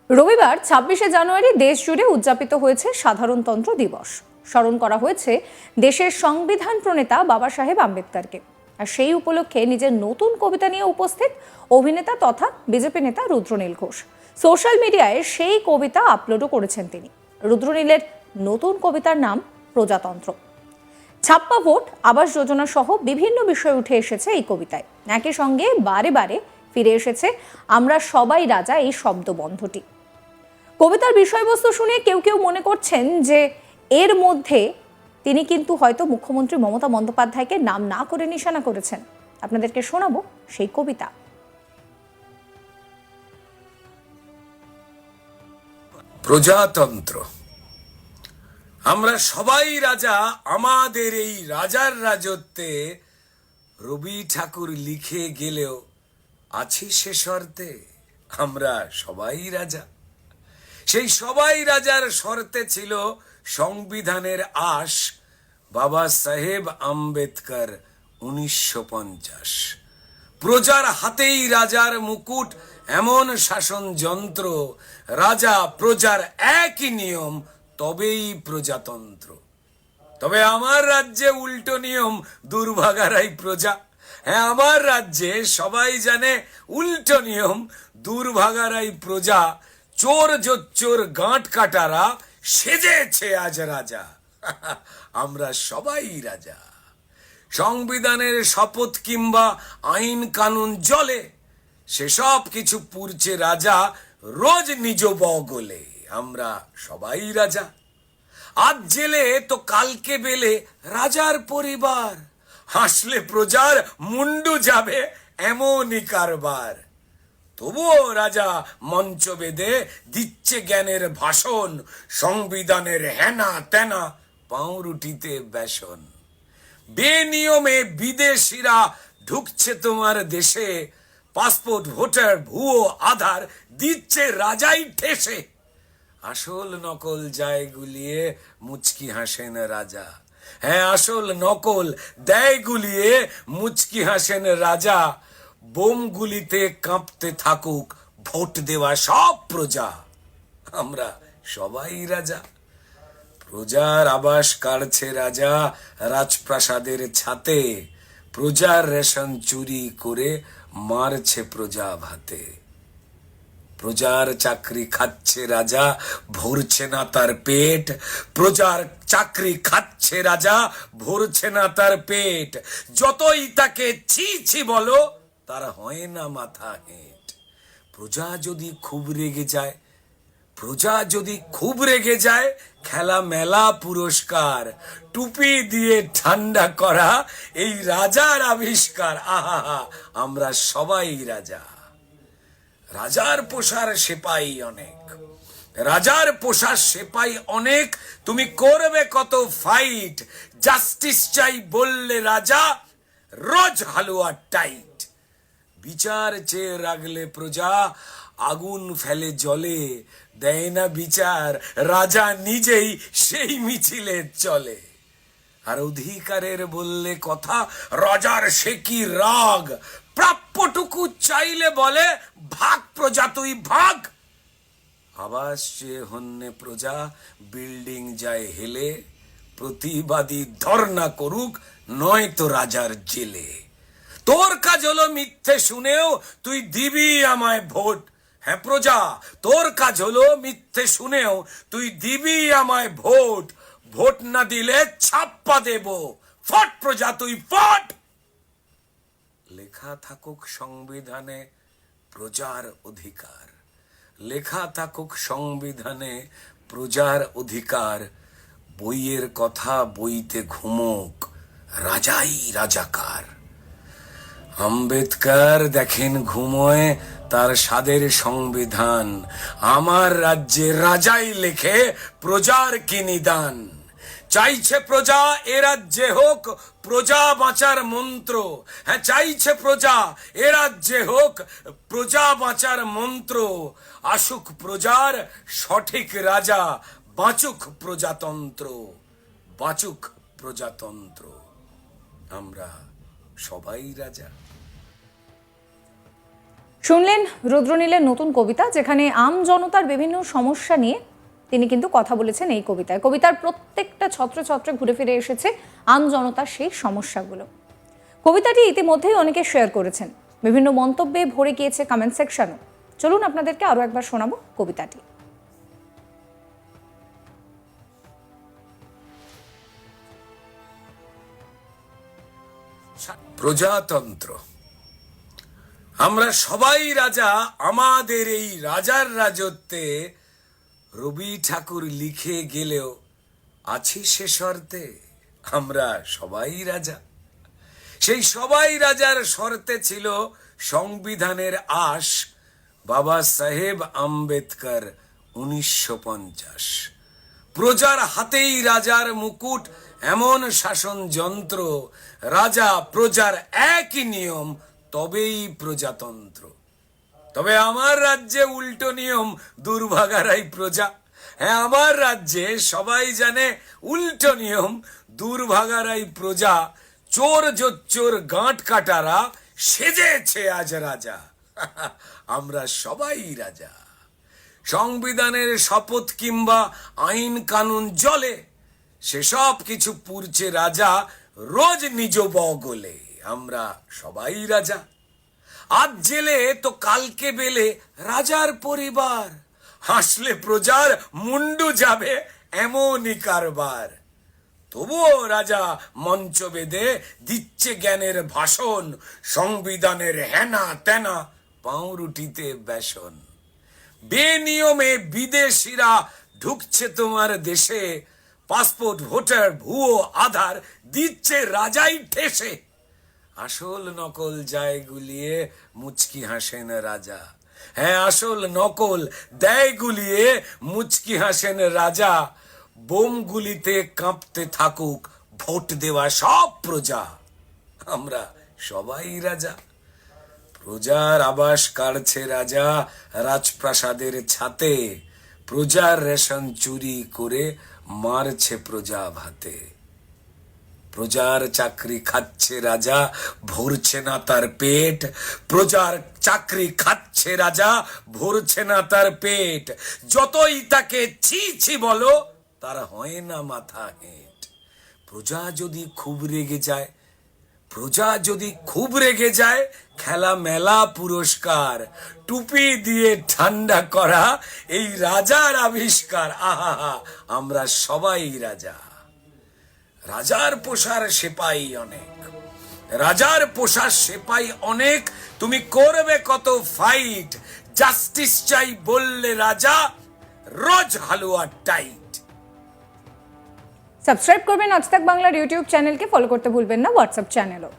রবিবার ২৬শে জানুয়ারি দেশ জুড়ে উদযাপিত হয়েছে সাধারণতন্ত্র দিবস। স্মরণ করা হয়েছে দেশের সংবিধান প্রণেতা বাবা সাহেব আম্বেদকরকে। আর সেই উপলক্ষে নিজের নতুন কবিতা নিয়ে উপস্থিত অভিনেতা তথা বিজেপি নেতা রুদ্রনীল ঘোষ। সোশ্যাল মিডিয়ায় সেই কবিতা আপলোডও করেছেন তিনি। রুদ্রনীলের নতুন কবিতার নাম প্রজাতন্ত্র। ছাপ্পা ভোট, আবাস যোজনা সহ বিভিন্ন বিষয় উঠে এসেছে এই কবিতায়। একই সঙ্গে বারে বারে ফিরে এসেছে আমরা সবাই রাজা এই শব্দবন্ধটি। কবিতার বিষয়বস্তু শুনে কেউ কেউ মনে করছেন যে এর মধ্যে তিনি কিন্তু হয়তো মুখ্যমন্ত্রী মমতা বন্দ্যোপাধ্যায়কে নাম না করে নিশানা করেছেন। আপনাদেরকে শোনাবো সেই কবিতা। প্রজাতন্ত্র। আমরা সবাই রাজা, আমাদের এই রাজার রাজত্বে রবি ঠাকুর লিখে গেলেও আছি সে শর্তে আমরা সবাই রাজা। সেই সবাই রাজার শর্তে ছিল সংবিধানের আশ বাবা সাহেব আম্বেদকর 1950। প্রজার হাতেই রাজার মুকুট, এমন শাসন যন্ত্র, রাজা প্রজার একই নিয়ম, তবেই প্রজাতন্ত্র। তবে আমার রাজ্যে উল্টো নিয়ম, দুর্ভাগারাই প্রজা। হ্যাঁ, আমার রাজ্যে সবাই জানে উল্টো নিয়ম, দুর্ভাগারাই প্রজা। চোর জোচ্চোর গাঁট কাটারা সেজেছে আজ রাজা। আমরা সবাই রাজা। সংবিধানের শপথ কিংবা আইন কানুন জলে, সেসব কিছু পুরছে রাজা রোজ নিজ বগলে। আমরা সবাই রাজা। আজ জেলে তো কালকে বেলে রাজার পরিবার, হাসলে প্রজার মুন্ডু যাবে এমনই কারবার। তবুও রাজা মঞ্চ বেঁধে দিচ্ছে জ্ঞানের ভাষণ, সংবিধানের হেনা তেনা পাউরুটিতে বেসন। বেনিয়মে বিদেশিরা ঢুকছে তোমার দেশে, পাসপোর্ট ভোটার ভুয়ো আধার দিচ্ছে রাজাই ঠেসে। আসল নকল যায় গুলিয়ে মুচকি হাসেন রাজা। হ্যাঁ, আসল নকল দেয় গুলিয়ে মুচকি হাসেন রাজা। বোম গুলিতে কাঁপতে থাকুক ভোট দেওয়া সব প্রজা। আমরা সবাই রাজা। প্রজার আবাস কাড়ছে রাজা রাজপ্রাসাদের ছাতে, প্রজার রেশন চুরি করে মারছে প্রজা ভাতে। প্রজার চাকরি খাচ্ছে রাজা, ভরছে না তার পেট। প্রজার চাকরি খাচ্ছে রাজা, ভরছে না তার পেট। যতই তাকে ছি ছি বলো, তার হয় না মাথা হেঁট। প্রজা যদি খুব রেগে যায়, প্রজা যদি খুব রেগে যায়, খেলা মেলা পুরস্কার, টুপি দিয়ে ঠান্ডা করা এই রাজার আবিষ্কার। আহা, আমরা সবাই রাজা। রাজার পোষার সেপাই অনেক, রাজার পোষার সেপাই অনেক। তুমি করবে কত ফাইট, জাস্টিস চাই বললে রাজা রোজ হালুয়া টাইট। বিচার চেয়ে রাখলে প্রজা আগুন ফেলে জলে, দেয় না বিচার রাজা নিজেই সেই মিছিলে চলে। আর অধিকারের বললে কথা রাজার সে কি রাগ, প্রাপ্যটুকু চাইলে বলে ভাগ প্রজা তুই ভাগ। আবাস চেয়ে হন্যে প্রজা বিল্ডিং যায় হেলে, প্রতিবাদী ধর্ণা করুক নয় তো রাজার জেলে। তোর কাজ হলো মিথ্যে শুনেও তুই দিবি আমায় ভোট। হ্যাঁ প্রজা, তোর কাজ হলো মিথ্যে শুনেও তুই দিবি আমায় ভোট। ভোট না দিলে ছাপ্পা দেব, ফট প্রজা তুই ফট। লেখা থাকুক সংবিধানে প্রজার অধিকার, লেখা থাকুক সংবিধানে প্রজার অধিকার। বইয়ের কথা বইতে ঘুমোক, রাজাই রাজাকার। আম্বেদকর দেখেন ঘুমোয় তার স্বাদের সংবিধান, আমার রাজ্যে রাজাই লেখে প্রজার কি নিদান। চাইছে প্রজা এ রাজ্যে হোক প্রজা বাঁচার মন্ত্র। হ্যাঁ, চাইছে প্রজা এ রাজ্যে হোক প্রজা বাঁচার মন্ত্র। আসুক প্রজার সঠিক রাজা, বাঁচুক প্রজাতন্ত্র, বাঁচুক প্রজাতন্ত্র। আমরা সবাই রাজা। শুনলেন রুদ্রনীলের নতুন কবিতা, যেখানে আম জনতার বিভিন্ন সমস্যা নিয়ে তিনি কিন্তু কথা বলেছেন এই কবিতায়। কবিতার প্রত্যেকটা ছত্রে ছত্রে ঘুরে ফিরে এসেছে আম জনতার সেই সমস্যাগুলো। কবিতাটি ইতিমধ্যেই অনেকে শেয়ার করেছেন, বিভিন্ন মন্তব্যে ভরে গিয়েছে কমেন্ট সেকশনও। চলুন আপনাদেরকে আরো একবার শোনাবো কবিতাটি। প্রজাতন্ত্র। আমরা সবাই রাজা, আমাদের এই রাজার রাজত্বে রবি ঠাকুর লিখে গেলেও আছি সে শর্তে আমরা সবাই রাজা। সেই সবাই রাজার শর্তে ছিল সংবিধানের আশ বাবা সাহেব আম্বেদকর 1950। প্রজার হাতেই রাজার মুকুট, এমন শাসন যন্ত্র, রাজা প্রজার একই নিয়ম, তবেই প্রজাতন্ত্র। তবে আমার রাজ্যে উল্টো নিয়ম, দুর্ভাগারাই প্রজা। হ্যাঁ, আমার রাজ্যে সবাই জানে উল্টো নিয়ম, দুর্ভাগারাই প্রজা। চোর জোচ্চোর গাঁট কাটারা সেজেছে আজ রাজা। আমরা সবাই রাজা। সংবিধানের শপথ কিংবা আইন কানুন জলে, সেসব কিছু পুরছে রাজা রোজ নিজ বগলে। আমরা সবাই রাজা। আজ জেলে তো কালকে বেলে রাজার পরিবার, হাসলে প্রজার মুন্ডু যাবে এমনই কারবার। তবুও রাজা মঞ্চ বেঁধে দিচ্ছে জ্ঞানের ভাষণ, সংবিধানের হেনা তেনা পাউরুটিতে বেসন। বেনিয়মে বিদেশিরা ঢুকছে তোমার দেশে, পাসপোর্ট ভোটার ভুয়ো আধার দিচ্ছে রাজাই ঠেসে। আসল নকল যায় গুলিয়ে মুচকি হাসেন রাজা। হ্যাঁ, আসল নকল দেয় গুলিয়ে মুচকি হাসেন রাজা। বোম গুলিতে কাঁপতে থাকুক ভোট দেওয়া সব প্রজা। আমরা সবাই রাজা। প্রজার আবাস কাড়ছে রাজা রাজপ্রাসাদের ছাতে, প্রজার রেশন চুরি করে মারছে প্রজা ভাতে। প্রজার চাকরি খাচ্ছে রাজা, ভরছে না তার পেট। প্রজার চাকরি খাচ্ছে রাজা, ভরছে না তার পেট। যতই তাকে ছি ছি বলো, তার হয় না মাথা হেঁট। প্রজা যদি খুব রেগে যায়, প্রজা যদি খুব রেগে যায়, খেলা মেলা পুরস্কার, টুপি দিয়ে ঠান্ডা করা এই রাজার আবিষ্কার। আহা, আমরা সবাই রাজা। রাজার পোষার সেপাই অনেক, রাজার পোষার সেপাই অনেক। তুমি করবে কত ফাইট, জাস্টিস চাই বললে রাজা রোজ হালুয়া টাইট। সাবস্ক্রাইব করবেন আজ তাক বাংলার ইউটিউব চ্যানেলকে, ফলো করতে ভুলবেন না হোয়াটসঅ্যাপ চ্যানেলও।